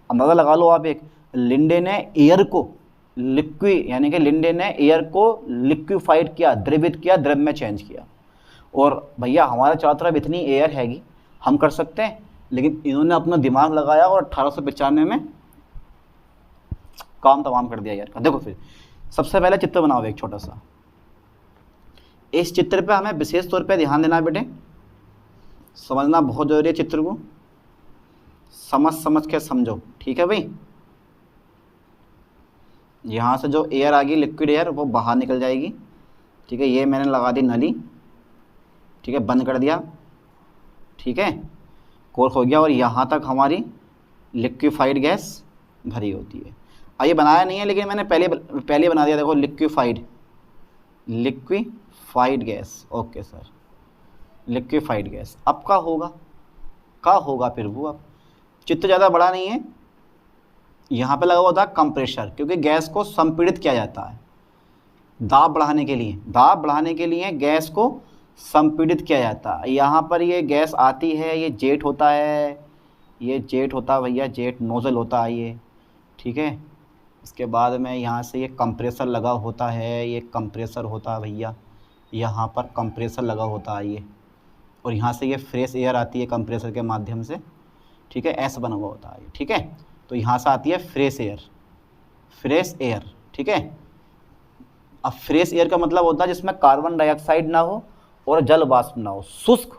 अंदाज़ा लगा लो आप एक, लिंडे ने एयर को लिक्विड, यानी कि लिंडे ने एयर को लिक्विफाइड किया, द्रवित किया, द्रव में चेंज किया। और भैया हमारे चारों तरफ इतनी एयर हैगी, हम कर सकते हैं, लेकिन इन्होंने अपना दिमाग लगाया और 1895 में काम तमाम कर दिया यार। देखो फिर सबसे पहले चित्र बनाओ एक छोटा सा। इस चित्र पे हमें विशेष तौर पे ध्यान देना है बेटे, समझना बहुत जरूरी है। चित्र को समझ समझ के समझो, ठीक है भाई। यहाँ से जो एयर आ गई, लिक्विड एयर, वो बाहर निकल जाएगी, ठीक है। ये मैंने लगा दी नली, ठीक है, बंद कर दिया, ठीक है, कोर्क हो गया और यहाँ तक हमारी लिक्विफाइड गैस भरी होती है। ये बनाया नहीं है लेकिन मैंने पहले बना दिया, देखो liquefied gas. Okay sir, liquefied gas अब का होगा फिर वो, अब चित्र ज़्यादा बड़ा नहीं है, यहाँ पे लगा हुआ था कंप्रेशर, क्योंकि गैस को संपीड़ित किया जाता है दाब बढ़ाने के लिए गैस को संपीड़ित किया जाता है। यहाँ पर ये गैस आती है, ये जेट होता है, भैया, जेट नोजल होता है ये, ठीक है। इसके बाद में यहाँ से ये कंप्रेसर लगा होता है, ये कंप्रेसर होता है भैया, यहाँ पर कंप्रेसर लगा होता है ये, और यहाँ से ये फ्रेश एयर आती है कंप्रेसर के माध्यम से, ठीक है, ऐसा बना हुआ होता है, ठीक है। तो यहाँ से आती है फ्रेश एयर, ठीक है। अब फ्रेश एयर का मतलब होता है जिसमें कार्बन डाइऑक्साइड ना हो और जल वाष्प ना हो, शुष्क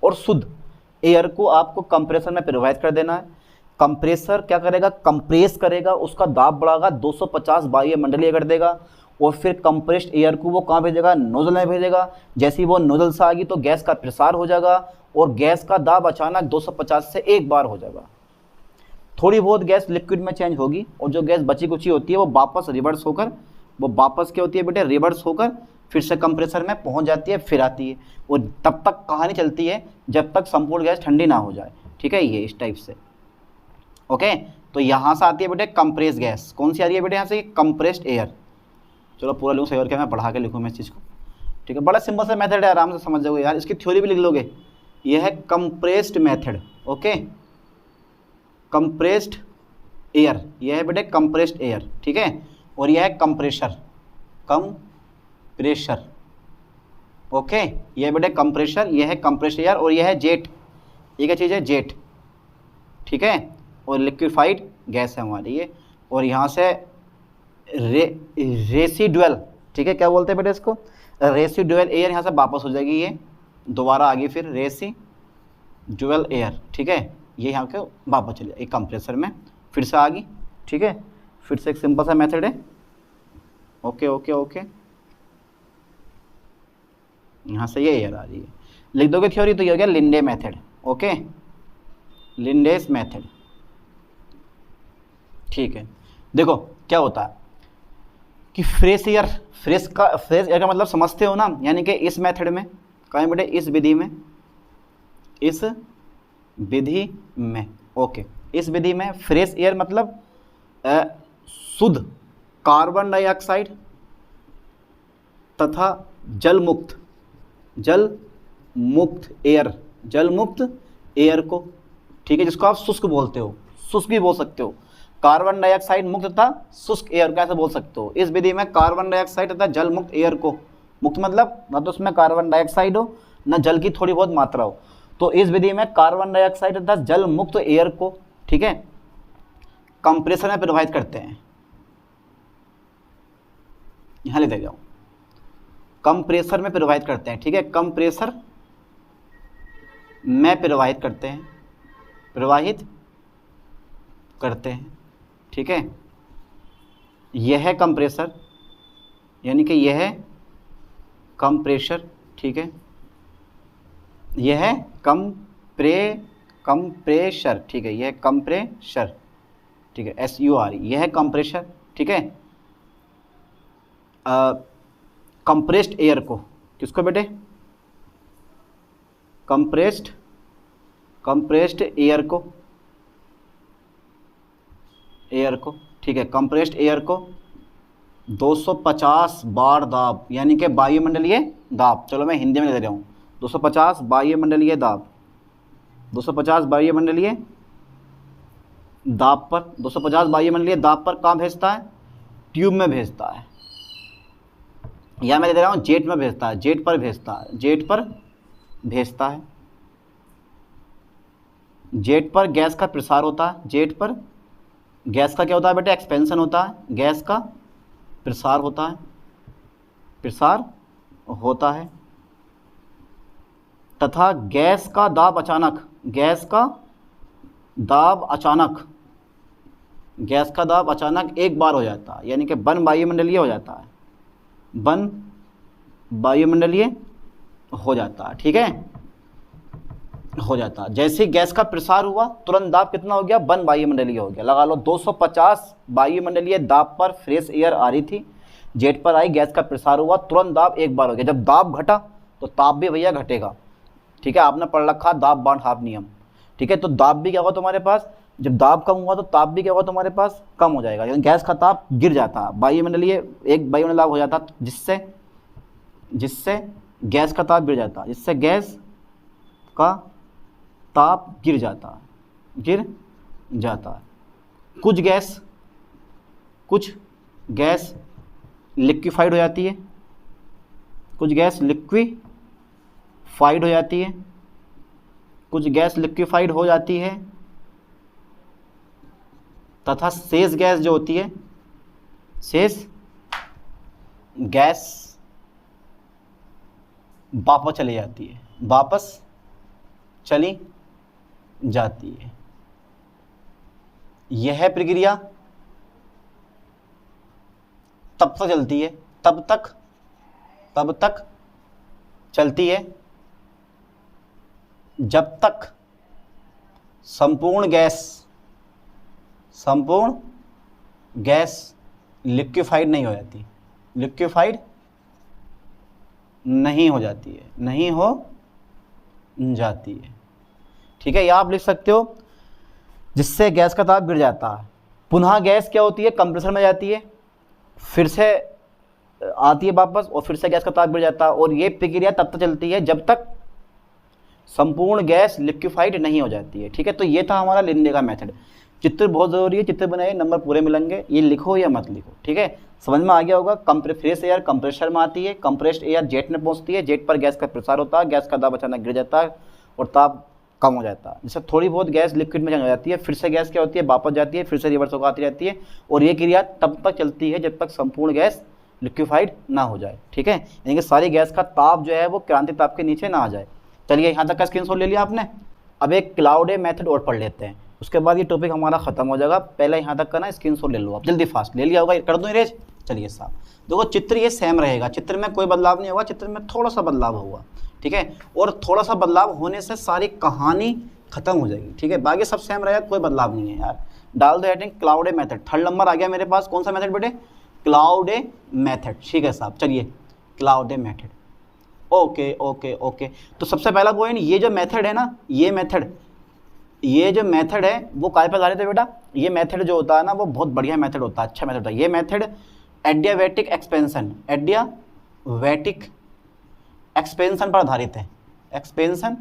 और शुद्ध एयर को आपको कंप्रेसर में प्रोवाइड कर देना है। कंप्रेसर क्या करेगा, कंप्रेस करेगा, उसका दाब बढ़ागा, 250 वायुमंडलीय कर देगा, और फिर कंप्रेस्ड एयर को वो कहाँ भेजेगा, नोजल में भेजेगा। जैसे ही वो नोजल से आ गई तो गैस का प्रसार हो जाएगा और गैस का दाब अचानक 250 से एक बार हो जाएगा। थोड़ी बहुत गैस लिक्विड में चेंज होगी और जो गैस बची कुची होती है वो वापस रिवर्स होकर, क्या होती है बेटे, रिवर्स होकर फिर से कंप्रेसर में पहुंच जाती है, फिर आती है, और तब तक कहानी चलती है जब तक संपूर्ण गैस ठंडी ना हो जाए, ठीक है, ये इस टाइप से। ओके, तो यहाँ से आती है बेटे कंप्रेस गैस, कौन सी आ रही है बेटे यहाँ से, कंप्रेस्ड एयर। चलो पूरा लिखूँ, सही, क्या मैं बढ़ा के लिखूँ मैं इस चीज़ को, ठीक है, बड़ा सिंपल सा मेथड है, आराम से समझ जाओगे यार, इसकी थ्योरी भी लिख लोगे। यह है compressed method, okay, compressed air, यह है बेटे कंप्रेस्ड एयर, ठीक है, और यह है कंप्रेशर, ओके, यह बेटे कंप्रेशर, यह है कंप्रेस्ड एयर, और यह है जेट, ये क्या चीज़ है, जेट, ठीक है, और लिक्विफाइड गैस है हमारी ये, और यहाँ से रेसिडुअल, ठीक है, क्या बोलते हैं बेटे इसको, रेसिडुअल एयर यहाँ से वापस हो जाएगी, ये दोबारा आ गई, फिर रेसिडुअल एयर, ठीक है, ये यहाँ के वापस चले एक कंप्रेसर में फिर से आ गई, ठीक है, फिर से एक सिंपल सा मेथड है। ओके, यहाँ से ये एयर आ रही है, लिख दोगे थ्योरी तो ये हो गया लिंडे मेथड, ओके, लिंडेस मेथड, ठीक है। देखो क्या होता है कि फ्रेश एयर का मतलब समझते हो ना, यानी कि इस मेथड में, कहें बेटे इस विधि में, ओके, इस विधि में फ्रेश एयर मतलब शुद्ध कार्बन डाइऑक्साइड तथा जल मुक्त एयर को, ठीक है, जिसको आप शुष्क बोलते हो, शुष्क भी बोल सकते हो, कार्बन डाइऑक्साइड मुक्त तथा शुष्क एयर को ऐसे बोल सकते हो। इस विधि में कार्बन डाइऑक्साइड तथा जल मुक्त एयर को, मुक्त मतलब ना तो उसमें कार्बन डाइऑक्साइड हो ना जल की थोड़ी बहुत मात्रा हो, तो इस विधि में कार्बन डाइऑक्साइड तथा जल मुक्त एयर को, ठीक है, कंप्रेसर में प्रोवाइड करते हैं। यहां लेते जाओ, कंप्रेसर में प्रोवाइड करते हैं, ठीक है, कंप्रेसर में प्रवाहित करते हैं, ठीक है, यह है कंप्रेसर, यानी कि यह है कंप्रेशर, ठीक है, यह है कंप्रेशर, ठीक है, यह है कंप्रेशर, ठीक है, SUR, यह है कंप्रेशर, ठीक है। कंप्रेस्ड एयर को, किसको बेटे, कंप्रेस्ड एयर को, ठीक है, कंप्रेस्ड एयर को 250 बार दाब, यानी कि वायुमंडलीय दाब, चलो मैं हिंदी में ले रहा हूँ, 250 वायुमंडलीय दाब, 250 वायुमंडलीय दाब पर, 250 वायुमंडलीय दाब पर कहाँ भेजता है, ट्यूब में भेजता है, या मैं ले दे रहा हूँ जेट में भेजता है, जेट पर भेजता है, जेट पर गैस का प्रसार होता है, जेट पर गैस का क्या होता है बेटे, एक्सपेंशन होता है, गैस का प्रसार होता है तथा गैस का दाब अचानक एक बार हो जाता है, यानी कि वन वायुमंडलीय हो जाता है, वन वायुमंडलीय हो जाता है, ठीक है, हो जाता है। जैसे ही गैस का प्रसार हुआ तुरंत दाब कितना हो गया, 1 वायुमंडलीय हो गया। लगा लो 250 वायुमंडलीय दाब पर फ्रेश एयर आ रही थी, जेट पर आई, गैस का प्रसार हुआ, तुरंत दाब 1 बार हो गया। जब दाब घटा तो ताप भी भैया घटेगा, ठीक है, आपने पढ़ रखा दाब बांड हाफ नियम, ठीक है। तो दाब भी क्या होगा तुम्हारे पास, जब दाब कम हुआ तो ताप भी क्या होगा तुम्हारे पास, कम हो जाएगा, यानी गैस का ताप गिर जाता, वायुमंडलीय एक वायुमंडलीय दाब हो जाता, जिससे गैस का ताप गिर जाता, जिससे गैस का ताप गिर जाता है। कुछ गैस लिक्विफाइड हो जाती है, कुछ गैस लिक्विफाइड हो जाती है, तथा शेष गैस जो होती है, शेष गैस वापस चली जाती है। यह प्रक्रिया तब तक चलती है जब तक संपूर्ण गैस लिक्विफाइड नहीं हो जाती है, ठीक है। या आप लिख सकते हो जिससे गैस का ताप गिर जाता है। पुनः गैस क्या होती है, कंप्रेसर में जाती है, फिर से आती है वापस, और फिर से गैस का ताप गिर जाता है। और ये प्रक्रिया तब तक चलती है जब तक संपूर्ण गैस लिक्विफाइड नहीं हो जाती है, ठीक है। तो ये था हमारा लिंडे का मेथड। चित्र बहुत ज़रूरी है, चित्र बनाइए, नंबर पूरे मिलेंगे, ये लिखो या मत लिखो, ठीक है। समझ में आ गया होगा। फ्रेश एयर कंप्रेसर में आती है, कंप्रेस्ड एयर जेट में पहुंचती है, जेट पर गैस का प्रसार होता है, गैस का दाब अचानक गिर जाता है और ताप कम हो जाता है। जैसे थोड़ी बहुत गैस लिक्विड में चली जाती है, फिर से गैस क्या होती है, वापस जाती है, फिर से रिवर्स होकर आती रहती है। और ये क्रिया तब तक चलती है जब तक संपूर्ण गैस लिक्विफाइड ना हो जाए, ठीक है, यानी कि सारी गैस का ताप जो है वो क्रांति ताप के नीचे ना आ जाए। चलिए यहाँ तक का स्क्रीनशॉट ले लिया आपने। अब एक क्लाउडे मेथड और पढ़ लेते हैं, उसके बाद ये टॉपिक हमारा खत्म हो जाएगा। पहले यहाँ तक का ना स्क्रीनशॉट ले लो आप, जल्दी फास्ट ले लिया होगा, कर दूँ इरेज। चलिए साहब देखो, चित्र ये सेम रहेगा, चित्र में कोई बदलाव नहीं होगा, चित्र में थोड़ा सा बदलाव होगा, ठीक है। और थोड़ा सा बदलाव होने से सारी कहानी खत्म हो जाएगी, ठीक है। बाकी सब सेम रहेगा, कोई बदलाव नहीं है यार। डाल दो heading Claude method. Third number आ गया मेरे पास, कौन सा मेथड बेटे, क्लाउडे मेथड, ठीक है साहब। चलिए क्लाउडे मेथड, ओके। तो सबसे पहला पॉइंट, ये जो मेथड है ना, ये जो मेथड है वो काय पर आधारित है बेटा। ये मेथड जो होता है ना वो बहुत बढ़िया मेथड होता है, अच्छा मेथड होता है। ये मेथड एडियाबैटिक एक्सपेंशन पर आधारित है। एक्सपेंशन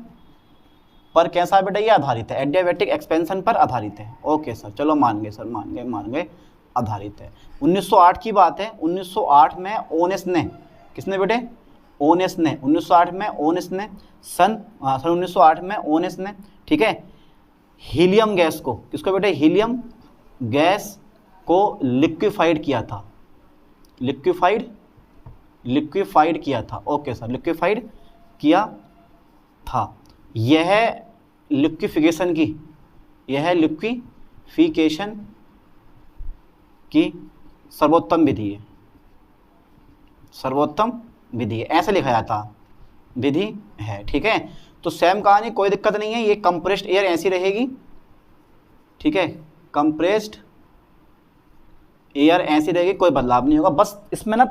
पर कैसा है बेटा, ये आधारित है, एडियाबैटिक एक्सपेंशन पर आधारित है। ओके सर, चलो मान गए सर, मान गए आधारित है। 1908 की बात है। 1908 में ओनेस ने, किसने बेटे, ओनेस ने, 1908 में ओनेस ने, सन 1908 में ओनेस ने, ठीक है, हीलियम गैस को, किसको बेटे, हीलियम गैस को लिक्विफाइड किया था। लिक्विफाइड किया था, ओके सर, लिक्विफाइड किया था। यह लिक्विफिकेशन की सर्वोत्तम विधि है, ऐसे लिखा जाता, विधि है, ठीक है। तो सेम कहानी, कोई दिक्कत नहीं है। ये कंप्रेस्ड एयर ऐसी रहेगी, ठीक है, कंप्रेस्ड एयर ऐसी रहेगी, कोई बदलाव नहीं होगा। बस इसमें ना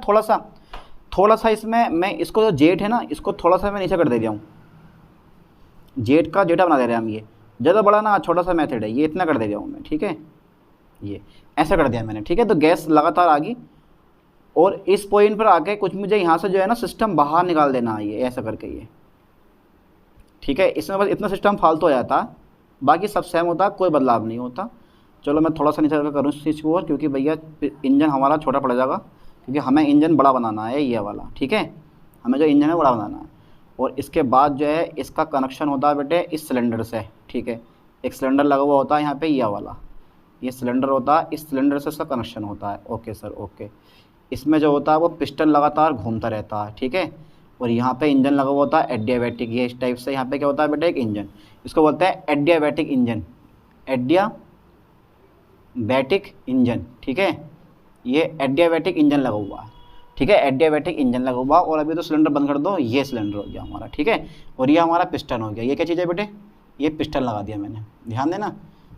थोड़ा सा इसमें मैं इसको जो जेट है ना, इसको थोड़ा सा मैं नीचे कर दे रहा हूँ, जेट का जेटा बना दे रहे हैं हम। ये ज़्यादा बड़ा ना छोटा सा मेथड है, ये इतना कर दे रहा हूँ मैं, ठीक है, ये ऐसा कर दिया मैंने, ठीक है। तो गैस लगातार आ गई और इस पॉइंट पर आके कुछ मुझे यहाँ से जो है ना सिस्टम बाहर निकाल देना है, ये ऐसा करके, ये ठीक है। इसमें बस इतना सिस्टम फालतू हो जाता, बाकी सब सेम होता, कोई बदलाव नहीं होता। चलो मैं थोड़ा सा नीचे करके करूँ इस चीज़ को, और क्योंकि भैया इंजन हमारा छोटा पड़ जाएगा, क्योंकि हमें इंजन बड़ा बनाना है, ये वाला, ठीक है, हमें जो इंजन है बड़ा बनाना है। और इसके बाद जो है इसका कनेक्शन होता है बेटे इस सिलेंडर से, ठीक है, एक सिलेंडर लगा हुआ होता है यहाँ पे, ये वाला, ये सिलेंडर होता है, इस सिलेंडर से इसका कनेक्शन होता है। Okay sir, okay. इसमें जो होता है वो पिस्टन लगातार घूमता रहता है, ठीक है। और यहाँ पे इंजन लगा हुआ होता है एडियाबैटिक, ये इस टाइप से यहाँ पे क्या होता है बेटा, एक इंजन, इसको बोलते हैं एडियाबैटिक इंजन, एडियाबैटिक इंजन, ठीक है। ये एडियाबैटिक इंजन लगा हुआ है, ठीक ठीक है, एडियाबैटिक इंजन लगा हुआ। और अभी तो सिलेंडर बंद कर दो, ये सिलेंडर हो गया हमारा, ठीक है। और ये हमारा पिस्टन हो गया। ये क्या चीज़ है बेटे, ये पिस्टन लगा दिया मैंने, ध्यान देना,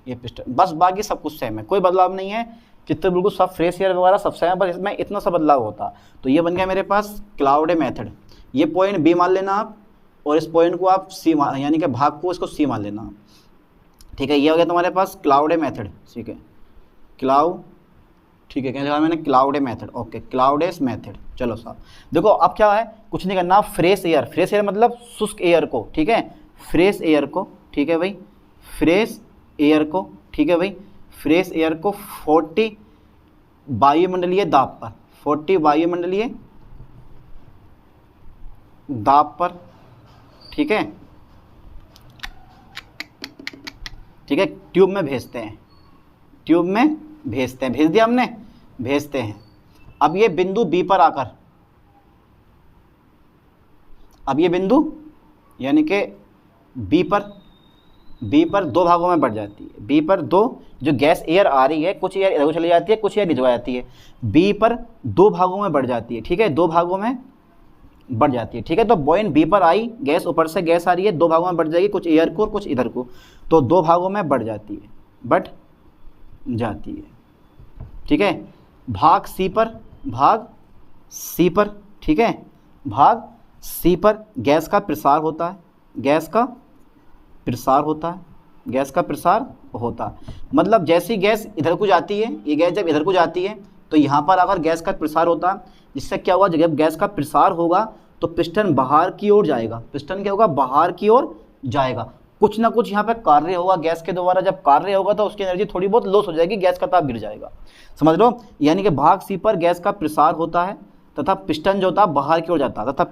ये पिस्टन। बस बाकी सब कुछ सेम है, कोई बदलाव नहीं है, चित्र बिल्कुल सब फ्रेश एयर वगैरह सब सेम है, बस इसमें इतना सा बदलाव होता। तो ये बन गया मेरे पास क्लाउडे मेथड। ये पॉइंट बी मान लेना आप, और इस पॉइंट को आप सी मान, यानी कि भाग को इसको सी मान लेना आप, ठीक है। ये हो गया तुम्हारे पास क्लाउडे मेथड, ठीक है, ठीक है, क्या लिखा मैंने, क्लाउडे मेथड, ओके, क्लाउडेस मेथड। चलो साहब देखो अब क्या है, कुछ नहीं करना, फ्रेश एयर, फ्रेश एयर मतलब शुष्क एयर को, ठीक है, फ्रेश एयर को, ठीक है भाई, फ्रेश एयर को, ठीक है भाई, फ्रेश एयर को 40 वायुमंडलीय दाब पर, 40 वायुमंडलीय दाब पर, ठीक है, ठीक है, ट्यूब में भेजते हैं, ट्यूब में भेजते हैं, भेज दिया हमने, भेजते हैं। अब ये बिंदु बी पर आकर, अब ये बिंदु यानी कि बी पर दो भागों में बढ़ जाती है। बी पर दो, जो गैस एयर आ रही है, कुछ एयर इधर को चली जाती है, कुछ एयर भिजवा जाती है, बी पर दो भागों में बढ़ जाती है, ठीक है, दो भागों में बढ़ जाती है, ठीक है। तो पॉइंट बी पर आई गैस, ऊपर से गैस आ रही है, दो भागों में बढ़ जाएगी, कुछ एयर को और कुछ इधर को, तो दो भागों में बढ़ जाती है, बढ़ जाती है, ठीक है। भाग सी पर, भाग सी पर, ठीक है, भाग सी पर गैस का प्रसार होता है, गैस का प्रसार होता है, गैस का प्रसार होता है। मतलब जैसी गैस इधर को जाती है, ये गैस जब इधर को जाती है तो यहाँ पर अगर गैस का प्रसार होता है, जिससे क्या होगा, जब गैस का प्रसार होगा तो पिस्टन बाहर की ओर जाएगा, पिस्टन क्या होगा, बाहर की ओर जाएगा। कुछ ना कुछ यहाँ पे कार्य होगा गैस के द्वारा, जब कार्य होगा तो उसकी एनर्जी थोड़ी बहुत लॉस हो जाएगी, गैस का ताप गिर जाएगा, समझ लो। यानी कि भाग सी पर गैस का प्रसार होता है तथा पिस्टन जो होता है बाहर की ओर जाता है, तथा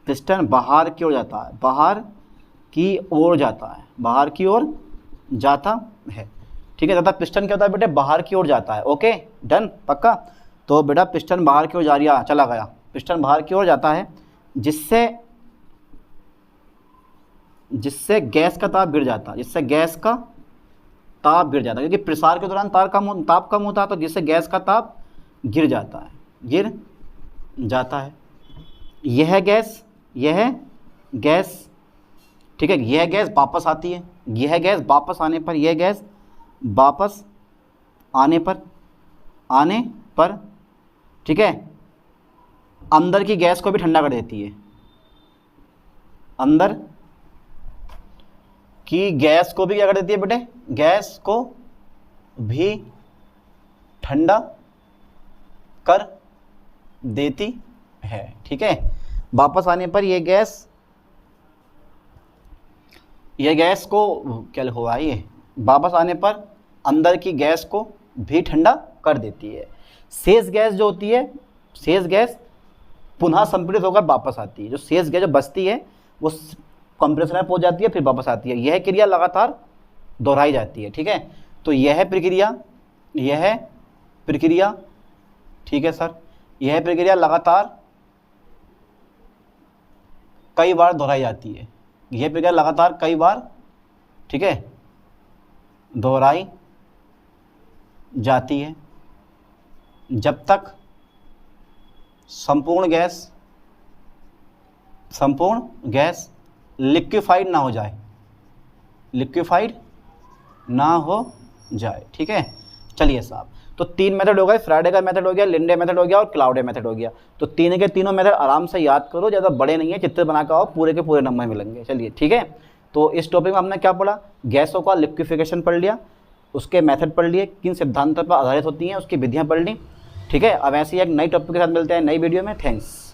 पिस्टन बाहर की ओर जाता है, बाहर की ओर जाता है, बाहर की ओर जाता है, ठीक है। तथा पिस्टन क्या होता है बेटे, बाहर की ओर जाता है, ओके डन, पक्का। तो बेटा पिस्टन बाहर की ओर जा रहा, चला गया, पिस्टन बाहर की ओर जाता है, जिससे गैस का ताप गिर जाता है, जिससे गैस का ताप गिर जाता है, क्योंकि प्रसार के दौरान ताप कम होता है, तो जिससे गैस का ताप गिर जाता है, गिर जाता है। यह गैस, ठीक है, यह गैस वापस आती है, यह गैस वापस आने पर, यह गैस वापस आने पर, ठीक है, अंदर की गैस को भी ठंडा कर देती है, अंदर की गैस को भी क्या कर देती है बेटे, गैस को भी ठंडा कर देती है, ठीक है। वापस आने पर ये गैस को क्या हुआ, ये वापस आने पर अंदर की गैस को भी ठंडा कर देती है। शेष गैस जो होती है, शेष गैस पुनः संपीड़ित होकर वापस आती है, जो शेष गैस जो बचती है वो कंप्रेसर में पहुंच जाती है, फिर वापस आती है। यह क्रिया लगातार दोहराई जाती है, ठीक है। तो यह प्रक्रिया, ठीक है सर, यह प्रक्रिया लगातार कई बार दोहराई जाती है, यह प्रक्रिया लगातार कई बार, ठीक है, दोहराई जाती है, जब तक संपूर्ण गैस लिक्विफाइड ना हो जाए, ठीक है। चलिए साहब, तो तीन मेथड हो गए, फ्राइडे का मेथड हो गया, लिंडे मेथड हो गया और क्लाउडे मेथड हो गया। तो तीन के तीनों मेथड आराम से याद करो, ज़्यादा बड़े नहीं है, चित्र बना के आओ, पूरे के पूरे नंबर मिलेंगे। चलिए ठीक है, तो इस टॉपिक में हमने क्या पढ़ा, गैसों का लिक्विफिकेशन पढ़ लिया, उसके मेथड पढ़ लिए, किन सिद्धांतों पर आधारित होती हैं उसकी विधियाँ पढ़ ली, ठीक है। अब ऐसे ही एक नई टॉपिक के साथ मिलते हैं नई वीडियो में। थैंक्स।